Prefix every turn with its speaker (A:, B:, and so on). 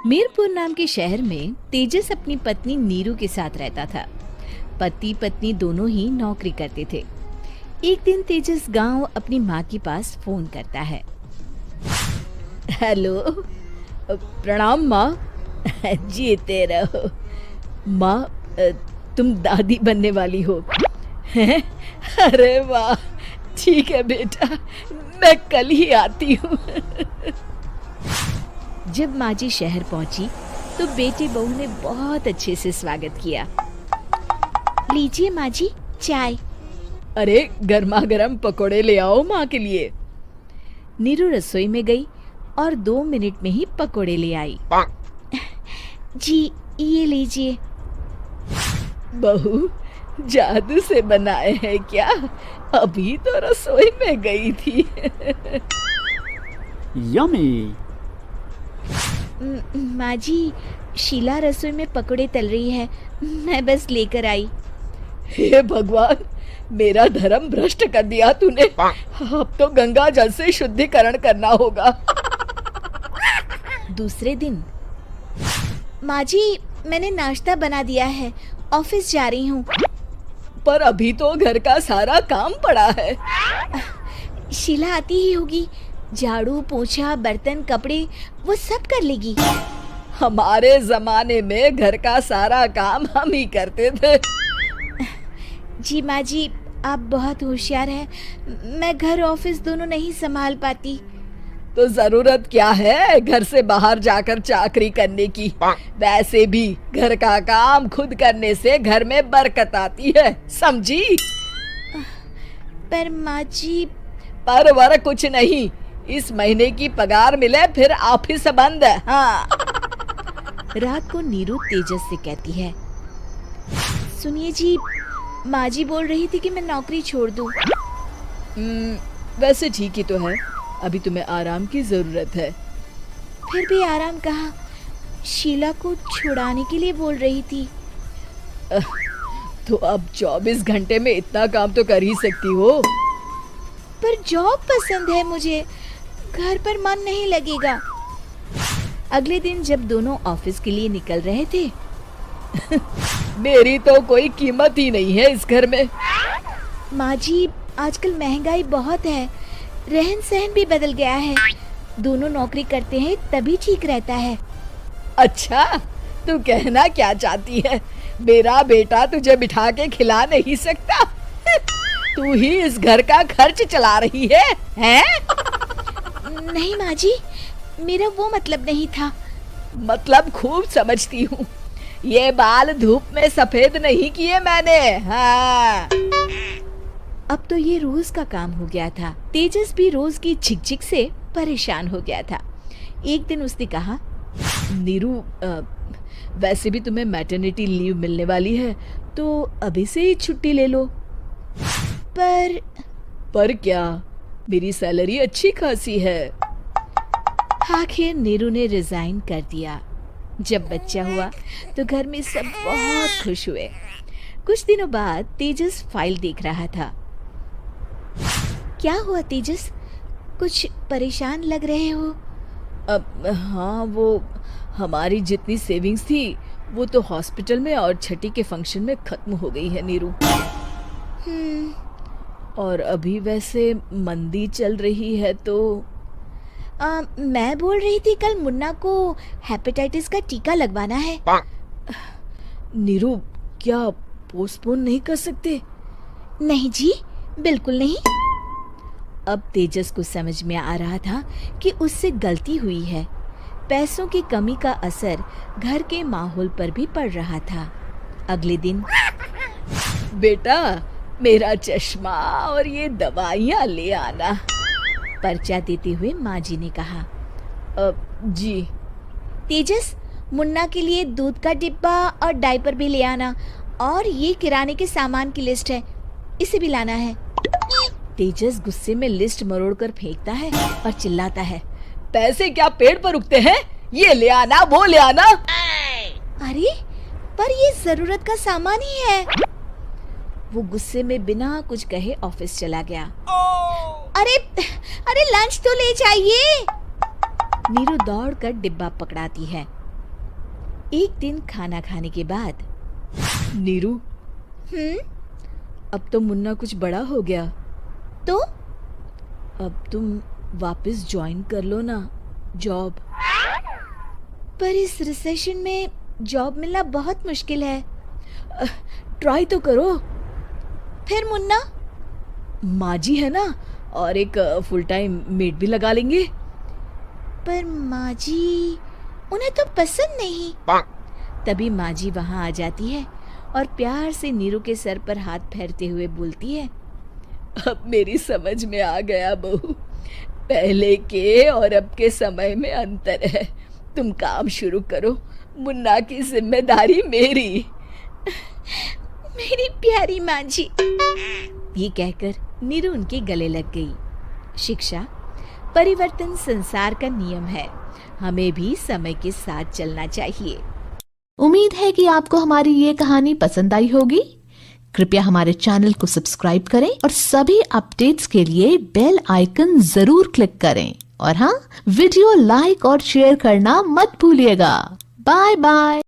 A: मीरपुर नाम के शहर में तेजस अपनी पत्नी नीरू के साथ रहता था। पति पत्नी दोनों ही नौकरी करते थे। एक दिन तेजस गांव अपनी माँ के पास फोन करता है। हेलो, प्रणाम माँ। जीते रहो माँ, तुम दादी बनने वाली हो हैं? अरे वाह, ठीक है बेटा, मैं कल ही आती हूँ। जब माँ जी शहर पहुंची तो बेटी बहू ने बहुत अच्छे से स्वागत किया। लीजिए माँ जी, चाय। अरे गर्मा गर्म पकोड़े ले आओ माँ के लिए। नीरू रसोई में गई और 2 मिनट में ही पकोड़े ले आई। जी ये लीजिए। बहू जादू से बनाए हैं क्या? अभी तो रसोई में गई थी।
B: यम्मी।
A: माँ जी, शीला रसोई में पकोड़े तल रही है, मैं बस लेकर आई। हे भगवान, मेरा धर्म भ्रष्ट कर दिया तूने। अब तो गंगा जल से शुद्धिकरण करना होगा। दूसरे दिन, माँ जी मैंने नाश्ता बना दिया है, ऑफिस जा रही हूँ। पर अभी तो घर का सारा काम पड़ा है। शीला आती ही होगी, झाड़ू पोछा बर्तन कपड़े वो सब कर लेगी। हमारे जमाने में घर का सारा काम हम ही करते थे। जी माँ जी, आप बहुत होशियार हैं, मैं घर ऑफिस दोनों नहीं संभाल पाती। तो जरूरत क्या है घर से बाहर जाकर चाकरी करने की? वैसे भी घर का काम खुद करने से घर में बरकत आती है, समझी? पर माँ जी। पर वर कुछ नहीं, इस महीने की पगार मिले फिर ऑफिस बंद। हाँ। रात को नीरू तेजस से कहती है, सुनिए जी, माँ जी बोल रही थी कि मैं नौकरी छोड़ दूं। वैसे ठीक ही तो है, अभी तुम्हें आराम की जरूरत है। फिर भी आराम कहाँ, शीला को छुड़ाने के लिए बोल रही थी। तो अब 24 घंटे में इतना काम तो कर ही सकती हो। पर जॉब पसंद है मुझे, घर पर मन नहीं लगेगा। अगले दिन जब दोनों ऑफिस के लिए निकल रहे थे, मेरी तो कोई कीमत ही नहीं है इस घर में। माँ जी, आजकल महंगाई बहुत है, रहन सहन भी बदल गया है, दोनों नौकरी करते हैं तभी ठीक रहता है। अच्छा, तू कहना क्या चाहती है? मेरा बेटा तुझे बिठा के खिला नहीं सकता? तू ही इस घर का खर्च चला रही है, हैं? नहीं माँ जी, मेरा वो मतलब नहीं था। मतलब खूब समझती हूँ, ये बाल धूप में सफेद नहीं किए मैंने। हाँ। अब तो ये रोज का काम हो गया था। तेजस भी रोज की झिकझिक से परेशान हो गया था। एक दिन उसने कहा, नीरू, वैसे भी तुम्हें मैटरनिटी लीव मिलने वाली है, तो अभी से ही छुट्टी ले लो। पर क्या, मेरी सैलरी अच्छी खासी है। आखिर नीरू ने रिजाइन कर दिया। जब बच्चा हुआ तो घर में सब बहुत खुश हुए। कुछ दिनों बाद तेजस फाइल देख रहा था। क्या हुआ तेजस, कुछ परेशान लग रहे हो? हाँ, वो हमारी जितनी सेविंग्स थी वो तो हॉस्पिटल में और छठी के फंक्शन में खत्म हो गई है नीरू। और अभी वैसे मंदी चल रही है तो मैं बोल रही थी कल मुन्ना को हेपेटाइटिस का टीका लगवाना है। नीरू, क्या पोस्टपोन नहीं कर सकते? नहीं जी, बिल्कुल नहीं। अब तेजस को समझ में आ रहा था कि उससे गलती हुई है। पैसों की कमी का असर घर के माहौल पर भी पड़ रहा था। अगले दिन, बेटा मेरा चश्मा और ये दवाइयाँ ले आना, पर्चा देते हुए माँ जी ने कहा। जी। तेजस, मुन्ना के लिए दूध का डिब्बा और डायपर भी ले आना, और ये किराने के सामान की लिस्ट है, इसे भी लाना है। तेजस गुस्से में लिस्ट मरोड़कर फेंकता है और चिल्लाता है, पैसे क्या पेड़ पर उगते हैं? ये ले आना, वो ले आना। अरे पर ये जरूरत का सामान ही है। वो गुस्से में बिना कुछ कहे ऑफिस चला गया। अरे लंच तो ले जाइए। नीरू दौड़कर डिब्बा पकड़ाती है एक दिन खाना खाने के बाद, नीरू, अब तो मुन्ना कुछ बड़ा हो गया, तो अब तुम वापस ज्वाइन कर लो ना जॉब। पर इस रिसेशन में जॉब मिलना बहुत मुश्किल है। ट्राई तो करो। फिर मुन्ना? माँ जी है ना, और एक फुल टाइम मेड भी लगा लेंगे। पर माँ जी, उन्हें तो पसंद नहीं। तभी माँ जी वहाँ आ जाती है और प्यार से नीरू के सर पर हाथ फेरते हुए बोलती है, अब मेरी समझ में आ गया बहू, पहले के और अब के समय में अंतर है। तुम काम शुरू करो, मुन्ना की जिम्मेदारी मेरी। मेरी प्यारी माँ जी। ये कहकर नीरू उनके गले लग गई। शिक्षा, परिवर्तन संसार का नियम है, हमें भी समय के साथ चलना चाहिए।
B: उम्मीद है कि आपको हमारी ये कहानी पसंद आई होगी। कृपया हमारे चैनल को सब्सक्राइब करें और सभी अपडेट्स के लिए बेल आइकन जरूर क्लिक करें। और हाँ, वीडियो लाइक और शेयर करना मत भूलिएगा। Bye bye.